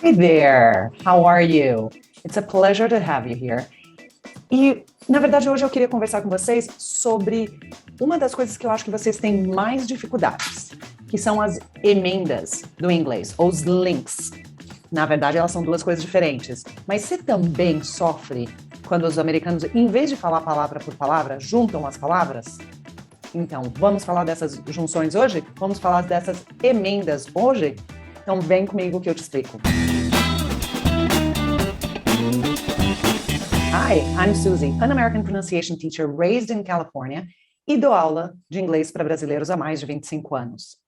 Hi there, how are you? It's a pleasure to have you here. E, na verdade, hoje eu queria conversar com vocês sobre uma das coisas que eu acho que vocês têm mais dificuldades, que são as emendas do inglês, ou os links. Na verdade, elas são duas coisas diferentes. Mas você também sofre quando os americanos, em vez de falar palavra por palavra, juntam as palavras? Então, vamos falar dessas junções hoje? Vamos falar dessas emendas hoje? Então, vem comigo que eu te explico. Hi, I'm Susie, an American pronunciation teacher raised in California e dou aula de inglês para brasileiros há mais de 25 anos.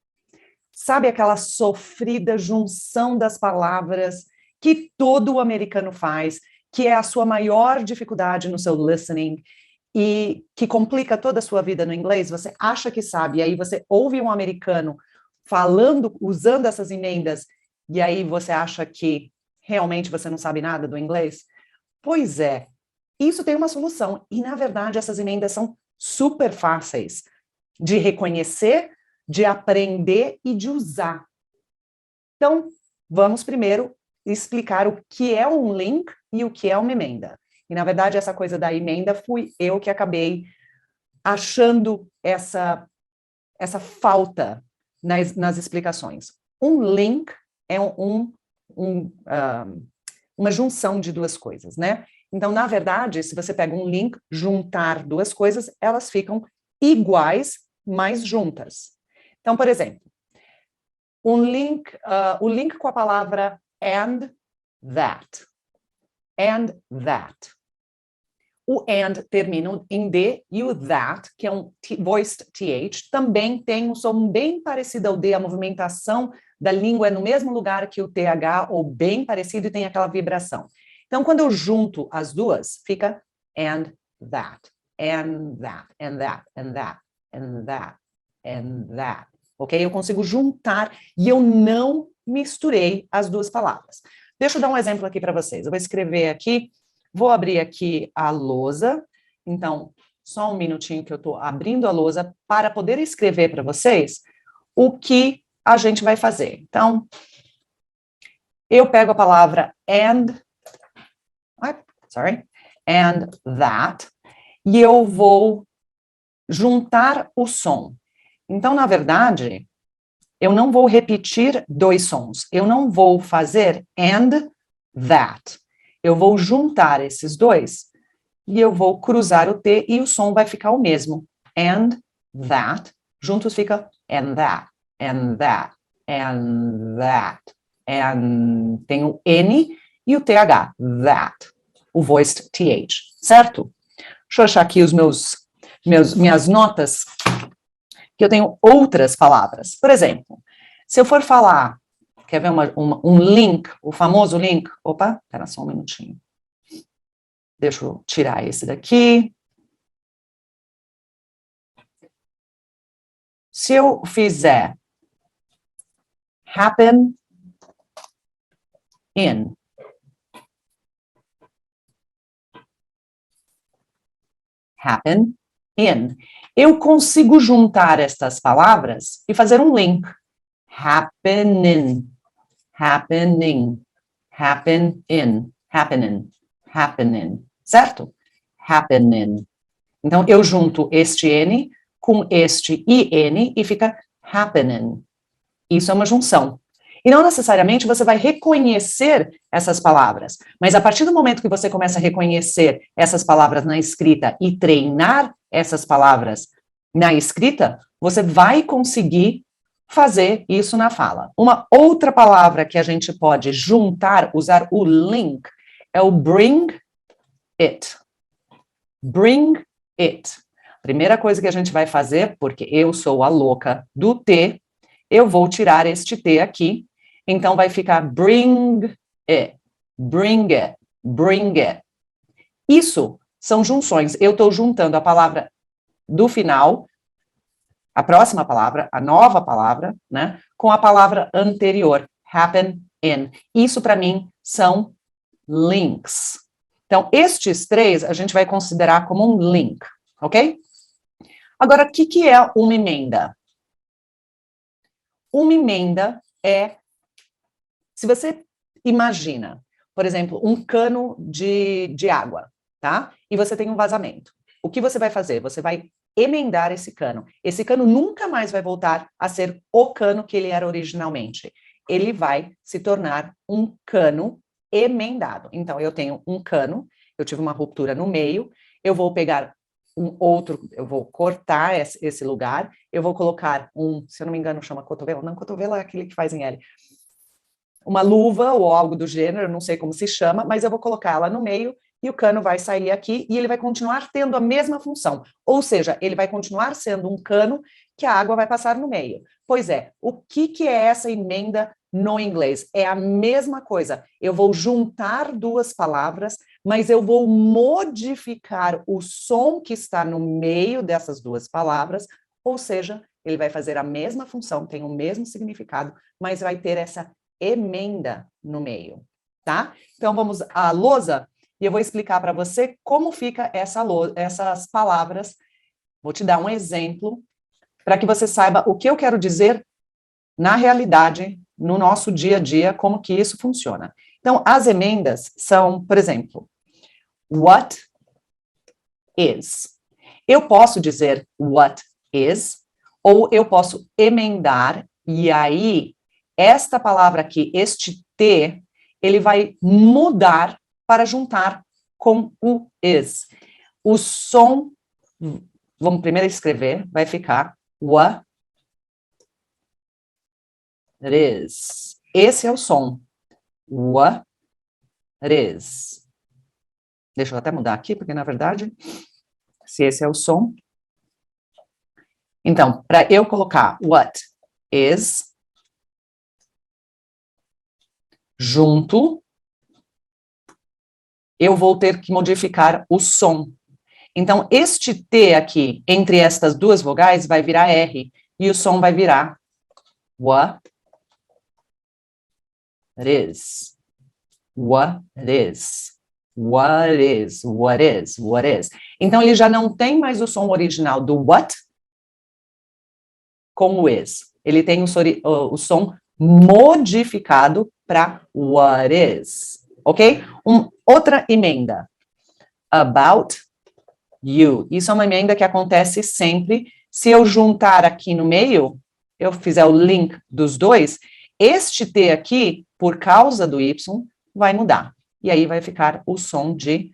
Sabe aquela sofrida junção das palavras que todo americano faz, que é a sua maior dificuldade no seu listening e que complica toda a sua vida no inglês? Você acha que sabe, e aí você ouve um americano falando, usando essas emendas, e aí você acha que realmente você não sabe nada do inglês? Pois é, isso tem uma solução, e na verdade essas emendas são super fáceis de reconhecer, de aprender e de usar. Então, vamos primeiro explicar o que é um link e o que é uma emenda. E na verdade essa coisa da emenda fui eu que acabei achando essa falta nas explicações. Um link é uma junção de duas coisas, né? Então, na verdade, se você pega um link, juntar duas coisas, elas ficam iguais, mas juntas. Então, por exemplo, o link com a palavra and that. And that. O and termina em D e o that, que é um voiced TH, também tem um som bem parecido ao D, a movimentação da língua é no mesmo lugar que o TH, ou bem parecido, e tem aquela vibração. Então, quando eu junto as duas, fica and that, and that, and that, and that, and that, and that. Ok? Eu consigo juntar e eu não misturei as duas palavras. Deixa eu dar um exemplo aqui para vocês. Eu vou escrever aqui. Vou abrir aqui a lousa, então, só um minutinho que eu estou abrindo a lousa para poder escrever para vocês o que a gente vai fazer. Então, eu pego a palavra and that, e eu vou juntar o som. Então, na verdade, eu não vou repetir dois sons, eu não vou fazer and that. Eu vou juntar esses dois e eu vou cruzar o T e o som vai ficar o mesmo. And that, juntos fica and that, and that, and that. And tem o N e o TH, that, o voiced TH, certo? Deixa eu achar aqui minhas notas, que eu tenho outras palavras. Por exemplo, se eu for falar, quer ver um link, o famoso link? Opa, espera só um minutinho. Deixa eu tirar esse daqui. Se eu fizer happen in, eu consigo juntar estas palavras e fazer um link. Happening, happening, happen in, happening, happening, certo? Happening. Então, eu junto este N com este IN e fica happening. Isso é uma junção. E não necessariamente você vai reconhecer essas palavras, mas a partir do momento que você começa a reconhecer essas palavras na escrita e treinar essas palavras na escrita, você vai conseguir fazer isso na fala. Uma outra palavra que a gente pode juntar, usar o link, é o bring it. Bring it. Primeira coisa que a gente vai fazer, porque eu sou a louca do T, eu vou tirar este T aqui, então vai ficar bring it, bring it, bring it. Isso são junções. Eu estou juntando a palavra do final, a próxima palavra, a nova palavra, né, com a palavra anterior, happen in. Isso, para mim, são links. Então, estes três a gente vai considerar como um link, ok? Agora, o que é uma emenda? Uma emenda é, se você imagina, por exemplo, um cano de água, tá? E você tem um vazamento. O que você vai fazer? Você vai emendar esse cano. Esse cano nunca mais vai voltar a ser o cano que ele era originalmente. Ele vai se tornar um cano emendado. Então, eu tenho um cano, eu tive uma ruptura no meio, eu vou pegar um outro, eu vou cortar esse lugar, eu vou colocar se eu não me engano, chama cotovelo. Não, cotovelo é aquele que faz em L. Uma luva ou algo do gênero, não sei como se chama, mas eu vou colocar ela no meio e o cano vai sair aqui e ele vai continuar tendo a mesma função. Ou seja, ele vai continuar sendo um cano que a água vai passar no meio. Pois é, o que é essa emenda no inglês? É a mesma coisa. Eu vou juntar duas palavras, mas eu vou modificar o som que está no meio dessas duas palavras, ou seja, ele vai fazer a mesma função, tem o mesmo significado, mas vai ter essa emenda no meio, tá? Então, vamos à lousa, e eu vou explicar para você como fica essas palavras. Vou te dar um exemplo, para que você saiba o que eu quero dizer na realidade, no nosso dia a dia, como que isso funciona. Então, as emendas são, por exemplo, what is. Eu posso dizer what is, ou eu posso emendar, e aí, esta palavra aqui, este T, ele vai mudar para juntar com o is. O som, vamos primeiro escrever, vai ficar what is. Esse é o som. What is. Deixa eu até mudar aqui, porque na verdade, se esse é o som. Então, para eu colocar what is junto, eu vou ter que modificar o som. Então, este T aqui, entre estas duas vogais, vai virar R, e o som vai virar what is. What is. What is. What is. What is. Então, ele já não tem mais o som original do what com o is. Ele tem o som modificado para what is. Ok? Outra emenda. About you. Isso é uma emenda que acontece sempre. Se eu juntar aqui no meio, eu fizer o link dos dois, este T aqui, por causa do Y, vai mudar. E aí vai ficar o som de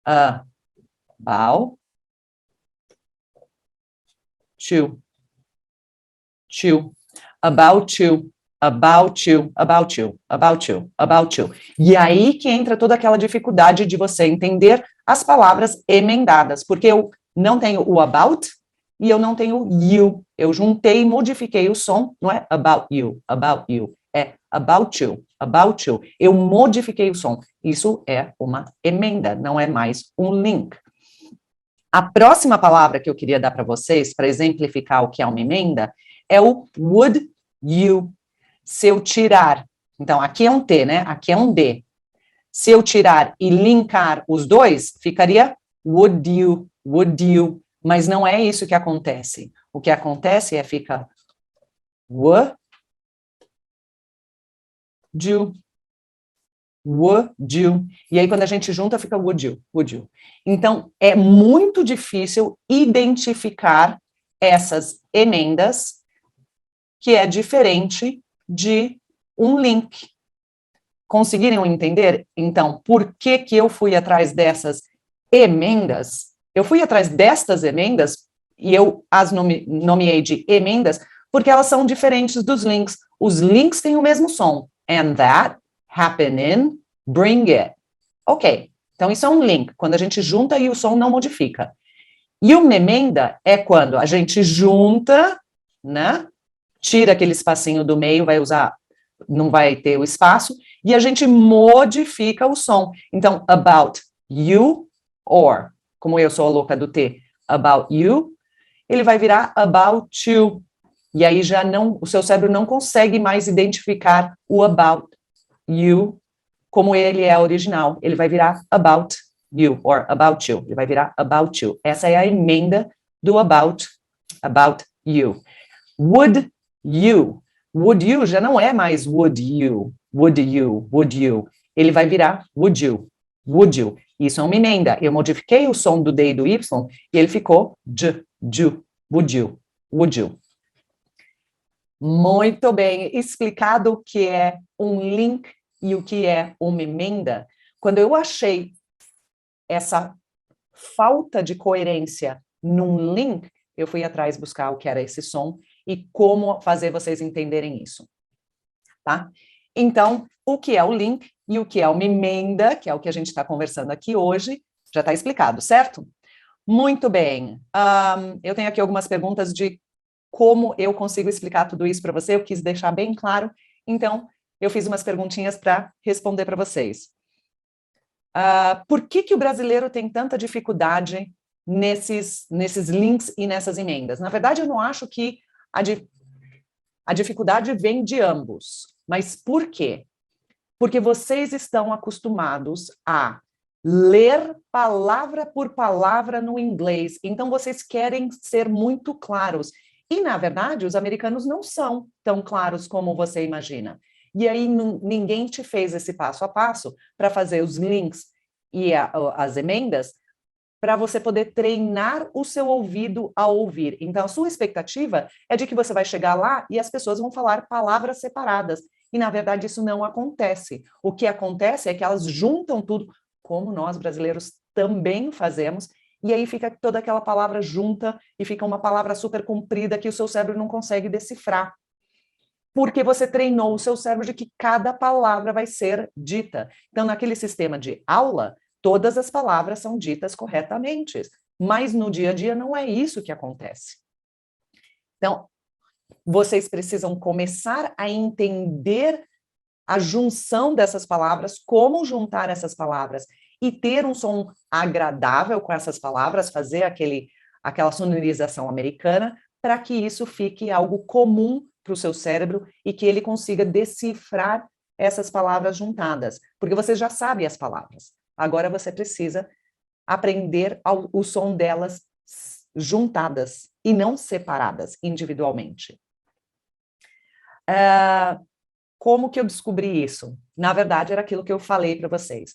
about you. About you. About you, about you, about you, about you. E aí que entra toda aquela dificuldade de você entender as palavras emendadas, porque eu não tenho o about e eu não tenho you. Eu juntei e modifiquei o som, não é about you, é about you, about you. Eu modifiquei o som. Isso é uma emenda, não é mais um link. A próxima palavra que eu queria dar para vocês, para exemplificar o que é uma emenda, é o would you. Se eu tirar, então aqui é um T, né? Aqui é um D. Se eu tirar e linkar os dois, ficaria would you, mas não é isso que acontece. O que acontece é fica would you. E aí quando a gente junta fica would you. Então é muito difícil identificar essas emendas, que é diferente de um link. Conseguiram entender? Então, por que eu fui atrás dessas emendas? Eu fui atrás destas emendas e eu as nomeei de emendas porque elas são diferentes dos links. Os links têm o mesmo som. And that, happening, bring it. Ok, então isso é um link. Quando a gente junta e o som não modifica. E uma emenda é quando a gente junta, né? Tira aquele espacinho do meio, não vai ter o espaço, e a gente modifica o som. Então, about you, or, como eu sou a louca do T, about you, ele vai virar about you. E aí o seu cérebro não consegue mais identificar o about you como ele é original. Ele vai virar about you, or about you. Ele vai virar about you. Essa é a emenda do about you. Would you já não é mais would you, would you. Ele vai virar would you. Isso é uma emenda. Eu modifiquei o som do D e do Y e ele ficou would you. Muito bem, explicado o que é um link e o que é uma emenda. Quando eu achei essa falta de coerência num link, eu fui atrás buscar o que era esse som e como fazer vocês entenderem isso, tá? Então, o que é o link e o que é uma emenda, que é o que a gente está conversando aqui hoje, já está explicado, certo? Muito bem. Eu tenho aqui algumas perguntas de como eu consigo explicar tudo isso para você, eu quis deixar bem claro, então eu fiz umas perguntinhas para responder para vocês. Por que o brasileiro tem tanta dificuldade nesses links e nessas emendas? Na verdade, eu não acho que a dificuldade vem de ambos, mas por quê? Porque vocês estão acostumados a ler palavra por palavra no inglês, então vocês querem ser muito claros. E, na verdade, os americanos não são tão claros como você imagina. E aí ninguém te fez esse passo a passo para fazer os links e as emendas para você poder treinar o seu ouvido a ouvir. Então, a sua expectativa é de que você vai chegar lá e as pessoas vão falar palavras separadas. E, na verdade, isso não acontece. O que acontece é que elas juntam tudo, como nós brasileiros também fazemos, e aí fica toda aquela palavra junta e fica uma palavra super comprida que o seu cérebro não consegue decifrar. Porque você treinou o seu cérebro de que cada palavra vai ser dita. Então, naquele sistema de aula, todas as palavras são ditas corretamente, mas no dia a dia não é isso que acontece. Então, vocês precisam começar a entender a junção dessas palavras, como juntar essas palavras e ter um som agradável com essas palavras, fazer aquela sonorização americana, para que isso fique algo comum para o seu cérebro e que ele consiga decifrar essas palavras juntadas, porque você já sabe as palavras. Agora você precisa aprender o som delas juntadas e não separadas individualmente. Como que eu descobri isso? Na verdade, era aquilo que eu falei para vocês.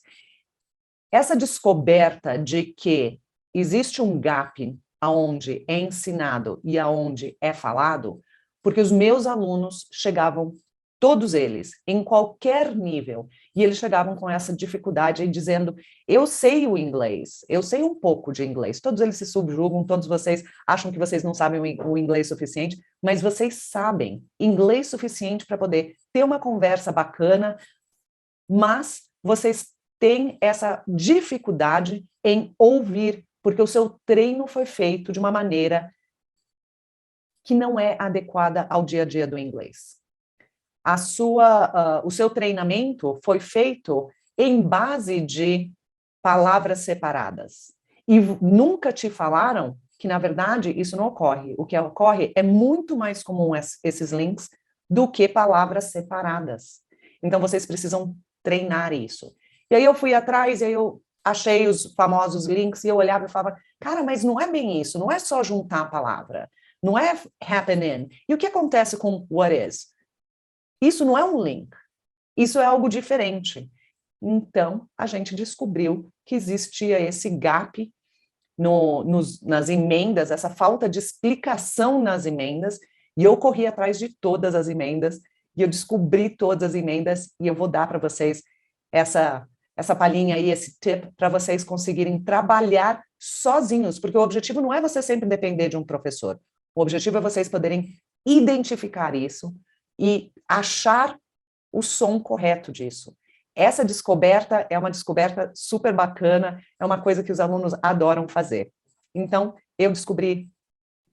Essa descoberta de que existe um gap aonde é ensinado e aonde é falado, porque os meus alunos chegavam, todos eles, em qualquer nível, e eles chegavam com essa dificuldade aí dizendo, eu sei o inglês, eu sei um pouco de inglês, todos eles se subjugam, todos vocês acham que vocês não sabem o inglês suficiente, mas vocês sabem inglês suficiente para poder ter uma conversa bacana, mas vocês têm essa dificuldade em ouvir, porque o seu treino foi feito de uma maneira que não é adequada ao dia a dia do inglês. O seu treinamento foi feito em base de palavras separadas. E nunca te falaram que, na verdade, isso não ocorre. O que ocorre é muito mais comum esses links do que palavras separadas. Então, vocês precisam treinar isso. E aí eu fui atrás, e aí eu achei os famosos links, e eu olhava e falava, cara, mas não é bem isso, não é só juntar a palavra, não é happening. E o que acontece com what is? Isso não é um link, isso é algo diferente. Então, a gente descobriu que existia esse gap nas emendas, essa falta de explicação nas emendas, e eu corri atrás de todas as emendas, e eu descobri todas as emendas, e eu vou dar para vocês essa palhinha aí, esse tip, para vocês conseguirem trabalhar sozinhos, porque o objetivo não é você sempre depender de um professor, o objetivo é vocês poderem identificar isso e achar o som correto disso. Essa descoberta é uma descoberta super bacana, é uma coisa que os alunos adoram fazer. Então, eu descobri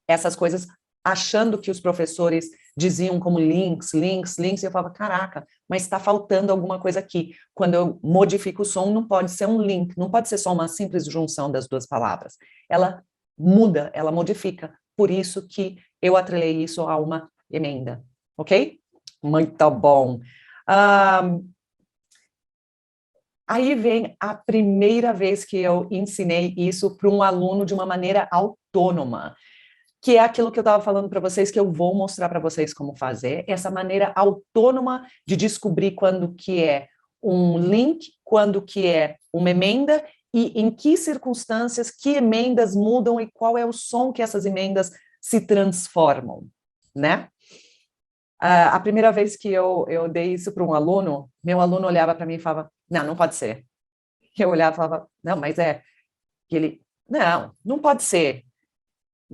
essas coisas achando que os professores diziam como links, e eu falava, caraca, mas está faltando alguma coisa aqui. Quando eu modifico o som, não pode ser um link, não pode ser só uma simples junção das duas palavras. Ela muda, ela modifica. Por isso que eu atrelei isso a uma emenda, ok? Muito bom. Aí vem a primeira vez que eu ensinei isso para um aluno de uma maneira autônoma. que é aquilo que eu estava falando para vocês, que eu vou mostrar para vocês como fazer, essa maneira autônoma de descobrir quando que é um link, quando que é uma emenda, e em que circunstâncias, que emendas mudam e qual é o som que essas emendas se transformam, né? A primeira vez que eu dei isso para um aluno, meu aluno olhava para mim e falava, não pode ser. Eu olhava e falava, não, mas é. E ele, não pode ser.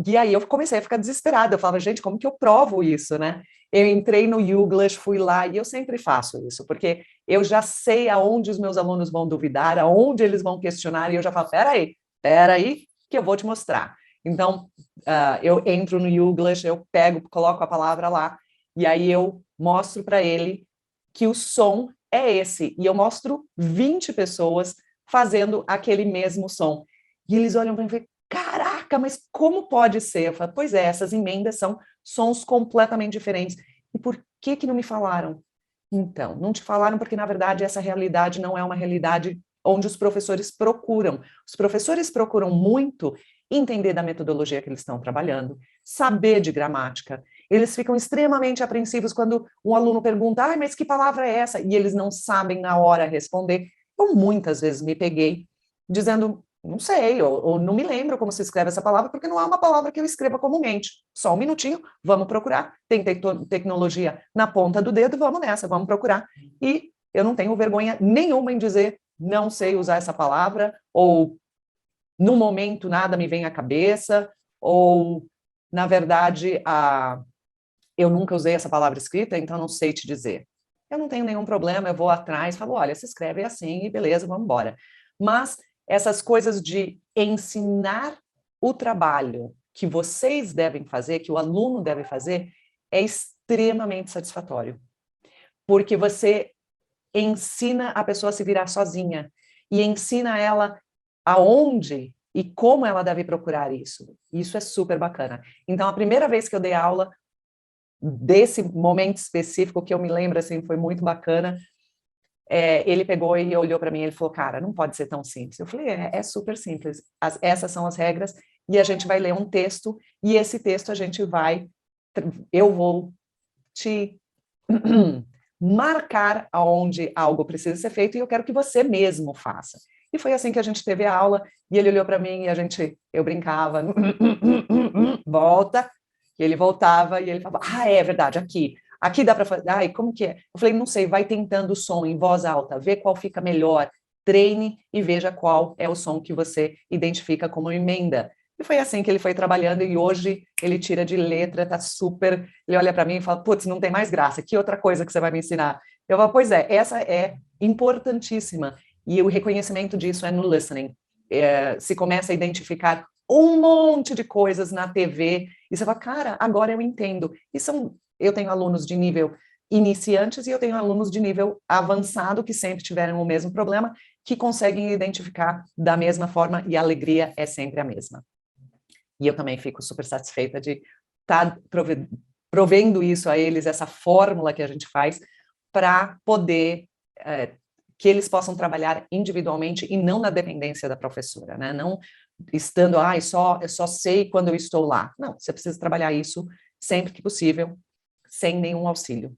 E aí eu comecei a ficar desesperada, eu falava, gente, como que eu provo isso, né? Eu entrei no Youglish, fui lá, e eu sempre faço isso, porque eu já sei aonde os meus alunos vão duvidar, aonde eles vão questionar, e eu já falo, peraí, que eu vou te mostrar. Então, eu entro no Youglish, eu pego, coloco a palavra lá, e aí eu mostro para ele que o som é esse, e eu mostro 20 pessoas fazendo aquele mesmo som. E eles olham para mim e falam, caraca, mas como pode ser? Eu falo, pois é, essas emendas são sons completamente diferentes. E por que não me falaram? Então, não te falaram porque, na verdade, essa realidade não é uma realidade onde os professores procuram. Os professores procuram muito entender da metodologia que eles estão trabalhando, saber de gramática. Eles ficam extremamente apreensivos quando um aluno pergunta, mas que palavra é essa? E eles não sabem na hora responder. Eu muitas vezes me peguei dizendo, não sei, ou não me lembro como se escreve essa palavra, porque não é uma palavra que eu escreva comumente. Só um minutinho, vamos procurar. Tem tecnologia na ponta do dedo, vamos nessa, vamos procurar. E eu não tenho vergonha nenhuma em dizer, não sei usar essa palavra, ou no momento nada me vem à cabeça, ou, na verdade, eu nunca usei essa palavra escrita, então não sei te dizer. Eu não tenho nenhum problema, eu vou atrás, falo, olha, se escreve assim e beleza, vamos embora. Mas essas coisas de ensinar o trabalho que vocês devem fazer, que o aluno deve fazer, é extremamente satisfatório. Porque você ensina a pessoa a se virar sozinha e ensina ela aonde e como ela deve procurar isso. Isso é super bacana. Então, a primeira vez que eu dei aula desse momento específico, que eu me lembro, assim, foi muito bacana, ele pegou e olhou para mim e ele falou, cara, não pode ser tão simples. Eu falei, é super simples. Essas são as regras e a gente vai ler um texto e esse texto a gente vai, eu vou te marcar aonde algo precisa ser feito e eu quero que você mesmo faça. E foi assim que a gente teve a aula e ele olhou para mim e eu brincava, volta, e ele voltava e ele falava, é verdade, aqui dá para fazer, e como que é? Eu falei, não sei, vai tentando o som em voz alta, vê qual fica melhor, treine e veja qual é o som que você identifica como emenda. E foi assim que ele foi trabalhando e hoje ele tira de letra, tá super, ele olha para mim e fala, putz, não tem mais graça, que outra coisa que você vai me ensinar? Eu falo, pois é, essa é importantíssima e o reconhecimento disso é no listening. Se começa a identificar um monte de coisas na TV e você fala, cara, agora eu entendo. Eu tenho alunos de nível iniciantes e eu tenho alunos de nível avançado que sempre tiveram o mesmo problema, que conseguem identificar da mesma forma e a alegria é sempre a mesma. E eu também fico super satisfeita de estar provendo isso a eles, essa fórmula que a gente faz, para poder que eles possam trabalhar individualmente e não na dependência da professora, né? Não estando, eu só sei quando eu estou lá. Não, você precisa trabalhar isso sempre que possível, sem nenhum auxílio.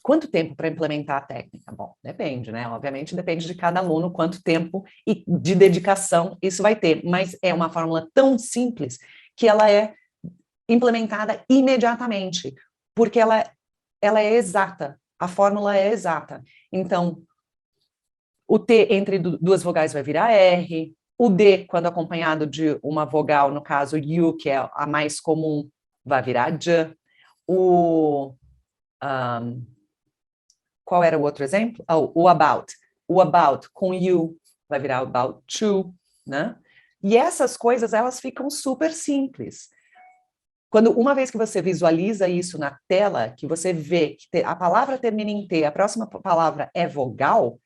Quanto tempo para implementar a técnica? Bom, depende, né? Obviamente depende de cada aluno, quanto tempo e de dedicação isso vai ter, mas é uma fórmula tão simples que ela é implementada imediatamente, porque ela é exata, a fórmula é exata. Então, o T entre duas vogais vai virar R, o D, quando acompanhado de uma vogal, no caso U, que é a mais comum, vai virar J. Qual era o outro exemplo? O about. O about com you vai virar about to, né? E essas coisas, elas ficam super simples. Uma vez que você visualiza isso na tela, que você vê que a palavra termina em T, a próxima palavra é vogal,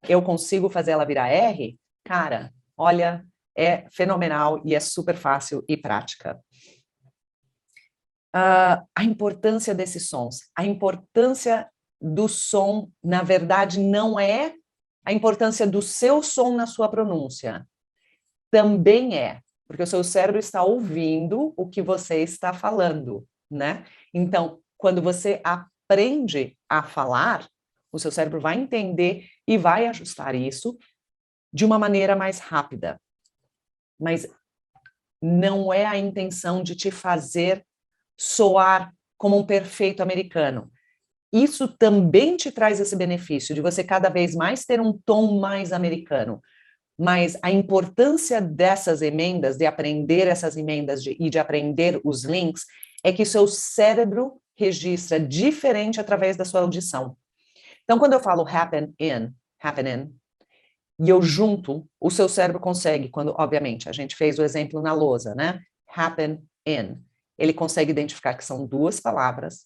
eu consigo fazer ela virar R, cara, olha, é fenomenal e é super fácil e prática. A importância desses sons, a importância do som, na verdade, não é a importância do seu som na sua pronúncia. Também é, Porque o seu cérebro está ouvindo o que você está falando, né? Então, quando você aprende a falar, o seu cérebro vai entender e vai ajustar isso de uma maneira mais rápida. Mas não é a intenção de te fazer soar como um perfeito americano. Isso também te traz esse benefício de você cada vez mais ter um tom mais americano. Mas a importância dessas emendas, de aprender essas emendas e de aprender os links, é que seu cérebro registra diferente através da sua audição. Então, quando eu falo happening, e eu junto, o seu cérebro consegue, quando, obviamente, a gente fez o exemplo na lousa, né? Happen in. Ele consegue identificar que são duas palavras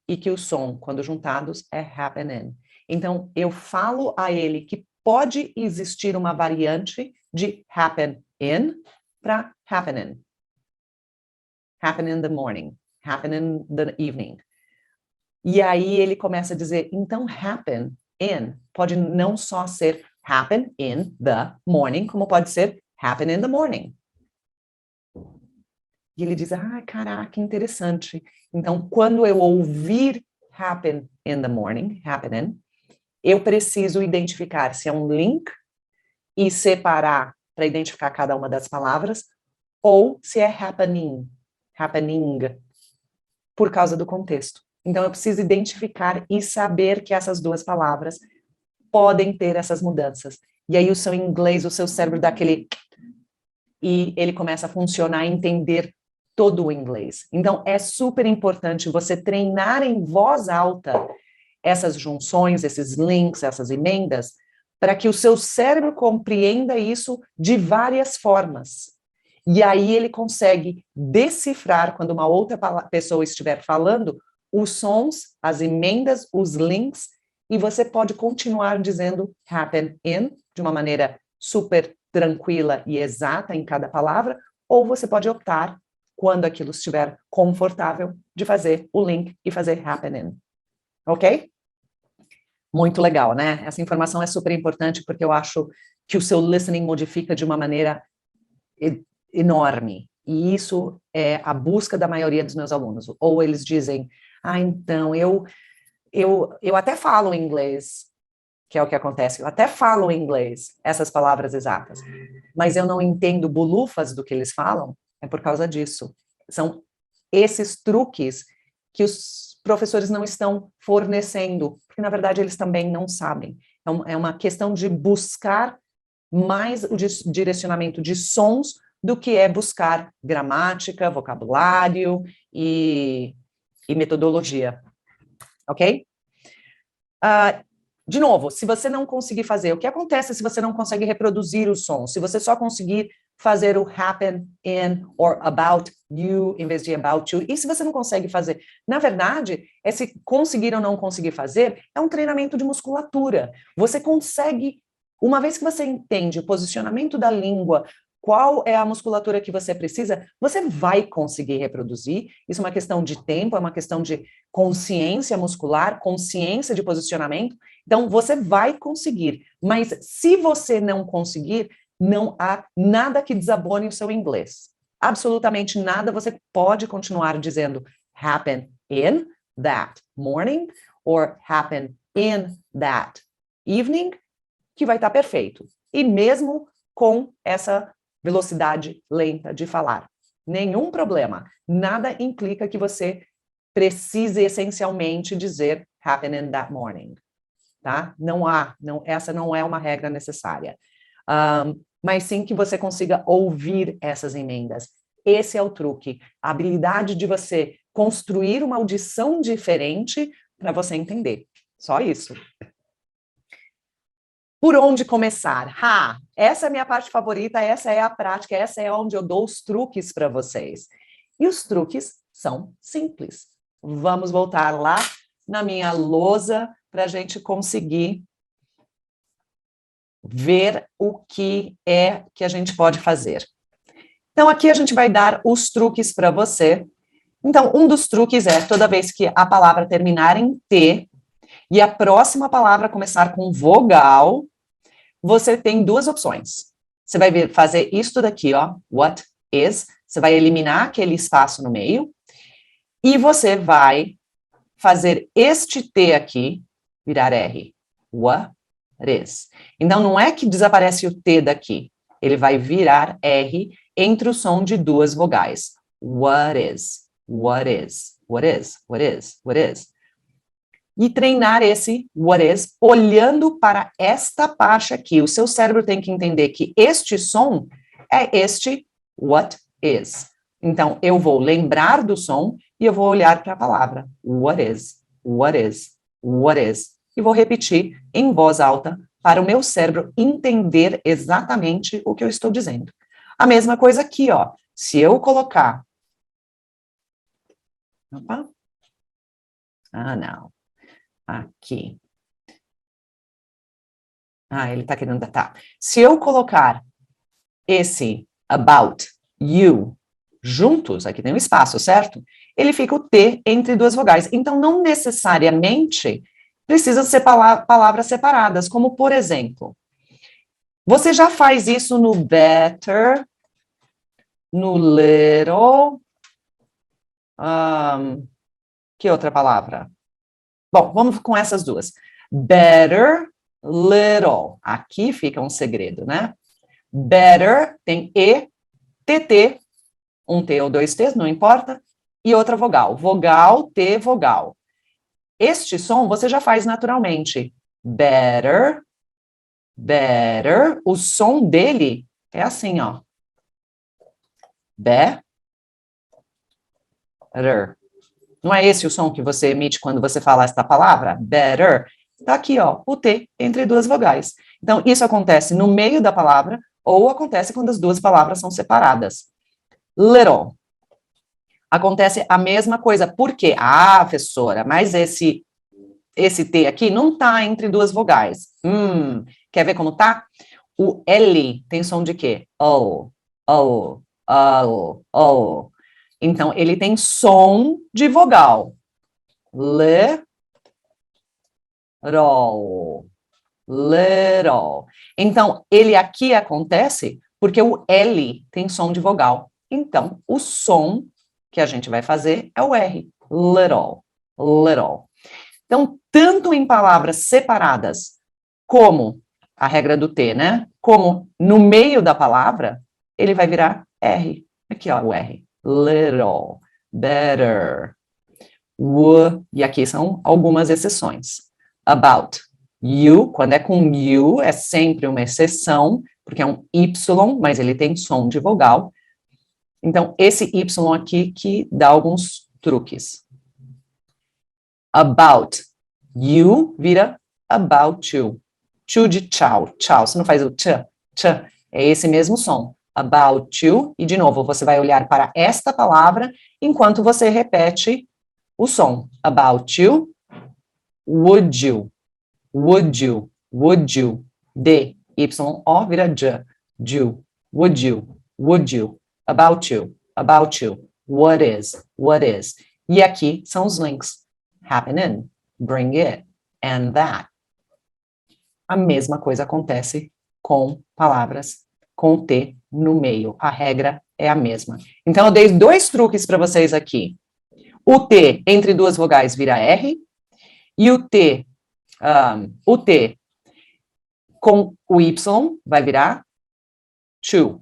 e que o som, quando juntados, é happening. Então, eu falo a ele que pode existir uma variante de happen in para happening. Happen in the morning, happen in the evening. E aí ele começa a dizer, então happen in pode não só ser happen in the morning, como pode ser happen in the morning. E ele diz, caraca, interessante. Então, quando eu ouvir happen in the morning, happening, eu preciso identificar se é um link e separar para identificar cada uma das palavras, ou se é happening, por causa do contexto. Então, eu preciso identificar e saber que essas duas palavras podem ter essas mudanças. E aí o seu inglês, o seu cérebro dá aquele... E ele começa a funcionar e entender todo o inglês. Então, é super importante você treinar em voz alta essas junções, esses links, essas emendas, para que o seu cérebro compreenda isso de várias formas. E aí ele consegue decifrar, quando uma outra pessoa estiver falando, os sons, as emendas, os links, e você pode continuar dizendo happen in, de uma maneira super tranquila e exata em cada palavra, ou você pode optar, quando aquilo estiver confortável, de fazer o link e fazer happen in. Ok? Muito legal, né? Essa informação é super importante porque eu acho que o seu listening modifica de uma maneira enorme. E isso é a busca da maioria dos meus alunos. Ou eles dizem, então, eu até falo inglês, que é o que acontece, eu até falo inglês, essas palavras exatas, mas eu não entendo bolufas do que eles falam, é por causa disso. São esses truques que os professores não estão fornecendo, porque, na verdade, eles também não sabem. É uma questão de buscar mais o direcionamento de sons do que é buscar gramática, vocabulário e metodologia. Ok? De novo, se você não conseguir fazer, o que acontece se você não consegue reproduzir o som? Se você só conseguir fazer o happen in or about you em vez de about you, e se você não consegue fazer? Na verdade, esse conseguir ou não conseguir fazer é um treinamento de musculatura. Você consegue, uma vez que você entende o posicionamento da língua, qual é a musculatura que você precisa, você vai conseguir reproduzir. Isso é uma questão de tempo, é uma questão de consciência muscular, consciência de posicionamento. Então, você vai conseguir. Mas se você não conseguir, não há nada que desabone o seu inglês. Absolutamente nada. Você pode continuar dizendo happen in that morning or happen in that evening, que vai estar perfeito. E mesmo com essa velocidade lenta de falar. Nenhum problema. Nada implica que você precise essencialmente dizer happen in that morning. Tá? Essa não é uma regra necessária. Mas sim que você consiga ouvir essas emendas. Esse é o truque. A habilidade de você construir uma audição diferente para você entender. Só isso. Por onde começar? Essa é a minha parte favorita, essa é a prática, essa é onde eu dou os truques para vocês. E os truques são simples. Vamos voltar lá na minha lousa para a gente conseguir ver o que é que a gente pode fazer. Então, aqui a gente vai dar os truques para você. Então, um dos truques é, toda vez que a palavra terminar em T e a próxima palavra começar com vogal, você tem duas opções. Você vai fazer isto daqui, ó, what is, você vai eliminar aquele espaço no meio, e você vai fazer este T aqui virar R. What is. Então, não é que desaparece o T daqui, ele vai virar R entre o som de duas vogais. What is, what is, what is, what is, what is. E treinar esse what is olhando para esta parte aqui. O seu cérebro tem que entender que este som é este what is. Então, eu vou lembrar do som e eu vou olhar para a palavra what is, what is, what is. E vou repetir em voz alta para o meu cérebro entender exatamente o que eu estou dizendo. A mesma coisa aqui, ó. Se eu colocar... Opa. Ah, não. Aqui. Ah, ele tá querendo... Tá. Se eu colocar esse about you juntos, aqui tem um espaço, certo? Ele fica o T entre duas vogais. Então, não necessariamente precisa ser palavras separadas, como, por exemplo, você já faz isso no better, no little, que outra palavra? Bom, vamos com essas duas. Better, little. Aqui fica um segredo, né? Better tem E, TT, um T ou dois T's, não importa, e outra vogal. Vogal, T, vogal. Este som você já faz naturalmente. Better, better. O som dele é assim, ó. Better. Não é esse o som que você emite quando você fala esta palavra? Better. Tá aqui, ó, o T entre duas vogais. Então, isso acontece no meio da palavra ou acontece quando as duas palavras são separadas. Little. Acontece a mesma coisa. Por quê? Ah, professora, mas esse T aqui não tá entre duas vogais. Quer ver como tá? O L tem som de quê? O, o, o, o. Então, ele tem som de vogal. Little. Little. Então, ele aqui acontece porque o L tem som de vogal. Então, o som que a gente vai fazer é o R. Little. Little. Então, tanto em palavras separadas, como a regra do T, né? Como no meio da palavra, ele vai virar R. Aqui, ó, o R. Little, better, e aqui são algumas exceções. About, you, quando é com you, é sempre uma exceção, porque é um Y, mas ele tem som de vogal. Então, esse Y aqui que dá alguns truques. About you vira about you. Tchu de tchau. Tchau. Você não faz o tch, tch. É esse mesmo som. About you. E, de novo, você vai olhar para esta palavra enquanto você repete o som. About you. Would you. Would you. Would you. D. Y-O vira j. You. Would you. Would you. About you. About you. What is. What is. E aqui são os links. Happening, bring it, and that. A mesma coisa acontece com palavras com T no meio. A regra é a mesma. Então, eu dei dois truques para vocês aqui. O T entre duas vogais vira R, e o T com o Y vai virar to.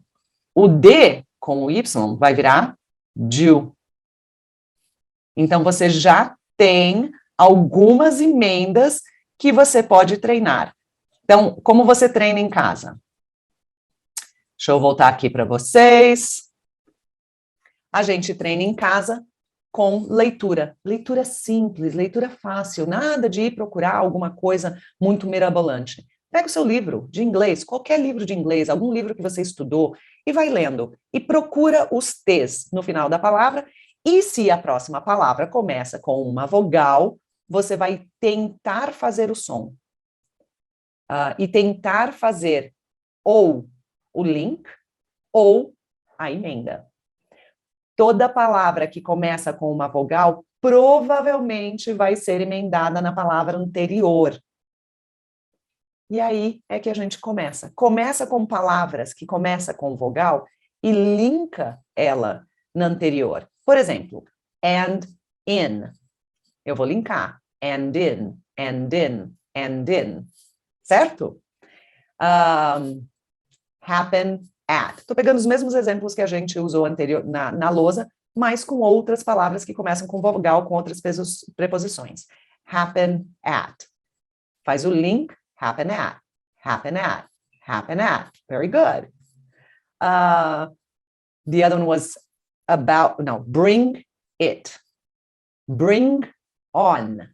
O D com o Y vai virar do. Então, você já tem algumas emendas que você pode treinar. Então, como você treina em casa? Deixa eu voltar aqui para vocês. A gente treina em casa com leitura. Leitura simples, leitura fácil, nada de ir procurar alguma coisa muito mirabolante. Pega o seu livro de inglês, qualquer livro de inglês, algum livro que você estudou, e vai lendo. E procura os T's no final da palavra. E se a próxima palavra começa com uma vogal, você vai tentar fazer o som. E tentar fazer ou o link ou a emenda. Toda palavra que começa com uma vogal provavelmente vai ser emendada na palavra anterior. E aí é que a gente começa. Começa com palavras que começam com vogal, e linka ela na anterior. Por exemplo, and in. Eu vou linkar. And in, and in, and in. Certo? Happen at. Estou pegando os mesmos exemplos que a gente usou anterior na lousa, mas com outras palavras que começam com vogal, com outras preposições. Happen at. Faz o link, happen at, happen at, happen at. Very good. The other one was bring it. Bring on.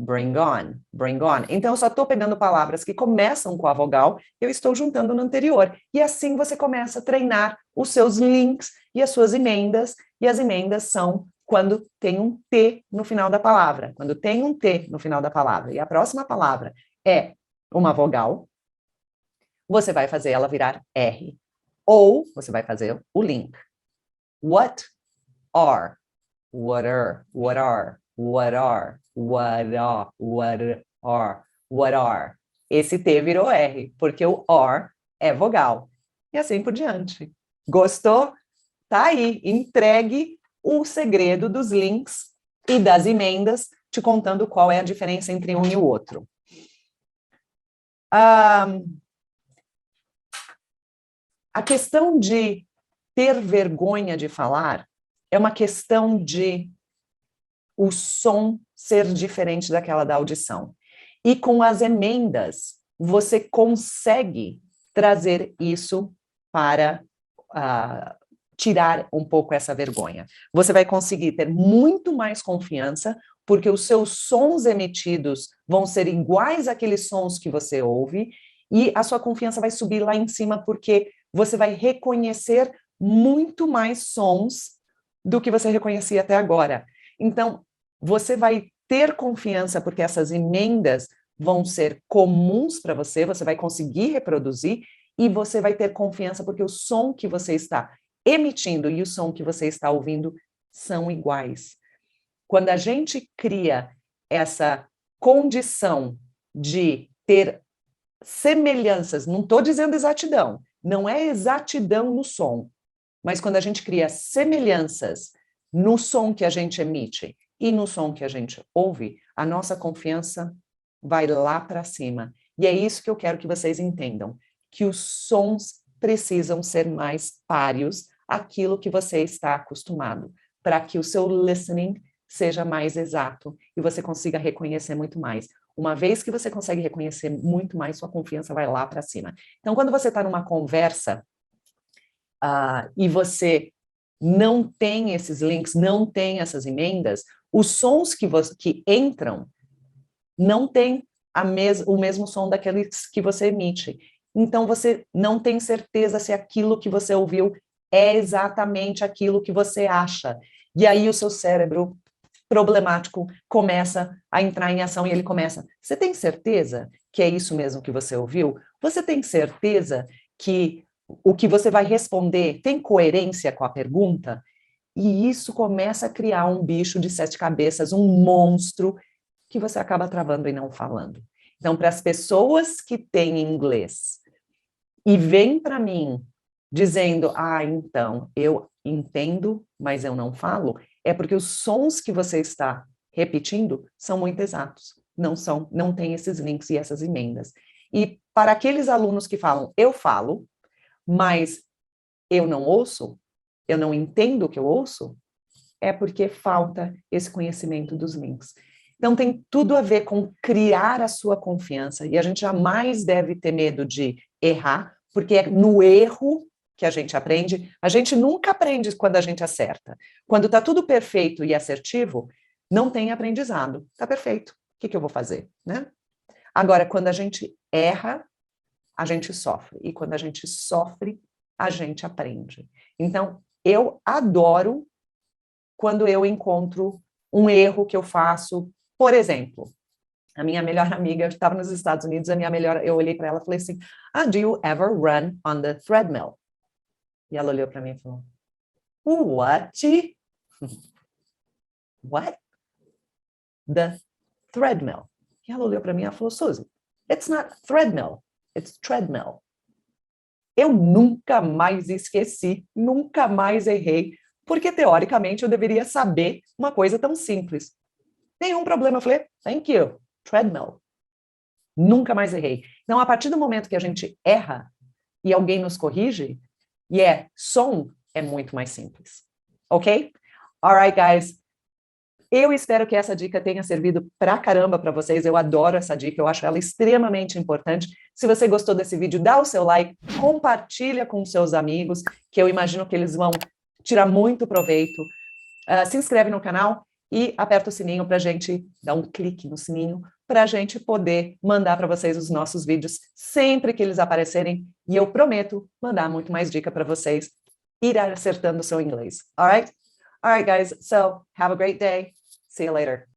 Bring on, bring on. Então, eu só estou pegando palavras que começam com a vogal, eu estou juntando no anterior. E assim você começa a treinar os seus links e as suas emendas. E as emendas são quando tem um T no final da palavra. Quando tem um T no final da palavra. E a próxima palavra é uma vogal, você vai fazer ela virar R. Ou você vai fazer o link. What are, what are, what are, what are, what are, what are, what are. Esse T virou R, porque o OR é vogal. E assim por diante. Gostou? Tá aí, entregue o segredo dos links e das emendas, te contando qual é a diferença entre um e o outro. A questão de ter vergonha de falar é uma questão de o som ser diferente daquela da audição. E com as emendas, você consegue trazer isso para tirar um pouco essa vergonha. Você vai conseguir ter muito mais confiança, porque os seus sons emitidos vão ser iguais àqueles sons que você ouve, e a sua confiança vai subir lá em cima, porque você vai reconhecer muito mais sons do que você reconhecia até agora. Então, você vai ter confiança, porque essas emendas vão ser comuns para você, você vai conseguir reproduzir, e você vai ter confiança, porque o som que você está emitindo e o som que você está ouvindo são iguais. Quando a gente cria essa condição de ter semelhanças, não estou dizendo exatidão, não é exatidão no som, mas quando a gente cria semelhanças no som que a gente emite e no som que a gente ouve, a nossa confiança vai lá para cima. E é isso que eu quero que vocês entendam, que os sons precisam ser mais páreos àquilo que você está acostumado, para que o seu listening seja mais exato e você consiga reconhecer muito mais. Uma vez que você consegue reconhecer muito mais, sua confiança vai lá para cima. Então, quando você está numa conversa e você não tem esses links, não tem essas emendas, os sons que entram não têm o mesmo som daqueles que você emite. Então, você não tem certeza se aquilo que você ouviu é exatamente aquilo que você acha. E aí o seu cérebro problemático começa a entrar em ação e ele começa, você tem certeza que é isso mesmo que você ouviu? Você tem certeza que o que você vai responder tem coerência com a pergunta? E isso começa a criar um bicho de 7 cabeças, um monstro que você acaba travando e não falando. Então, para as pessoas que têm inglês e vêm para mim dizendo, então, eu entendo, mas eu não falo, é porque os sons que você está repetindo são muito exatos, não tem esses links e essas emendas. E para aqueles alunos que falam, eu falo, mas eu não ouço, eu não entendo o que eu ouço, é porque falta esse conhecimento dos links. Então, tem tudo a ver com criar a sua confiança, e a gente jamais deve ter medo de errar, porque é no erro que a gente aprende. A gente nunca aprende quando a gente acerta. Quando está tudo perfeito e assertivo, não tem aprendizado. Está perfeito. O que eu vou fazer, né? Agora, quando a gente erra, a gente sofre. E quando a gente sofre, a gente aprende. Então, eu adoro quando eu encontro um erro que eu faço. Por exemplo, a minha melhor amiga, eu estava nos Estados Unidos, eu olhei para ela e falei assim, do you ever run on the treadmill? E ela olhou para mim e falou, what? What? The treadmill. E ela olhou para mim e falou, Suzy, it's not treadmill, it's treadmill. eu nunca mais esqueci, nunca mais errei, porque teoricamente eu deveria saber uma coisa tão simples. Nenhum problema, eu falei, thank you, treadmill. Nunca mais errei. Então, a partir do momento que a gente erra e alguém nos corrige, som é muito mais simples. Ok? Alright, guys. Eu espero que essa dica tenha servido pra caramba para vocês. Eu adoro essa dica, eu acho ela extremamente importante. Se você gostou desse vídeo, dá o seu like, compartilha com seus amigos, que eu imagino que eles vão tirar muito proveito. Se inscreve no canal e aperta o sininho para a gente dar um clique no sininho para a gente poder mandar para vocês os nossos vídeos sempre que eles aparecerem. E eu prometo mandar muito mais dica para vocês ir acertando o seu inglês. Alright? Alright, guys. So, have a great day. See you later.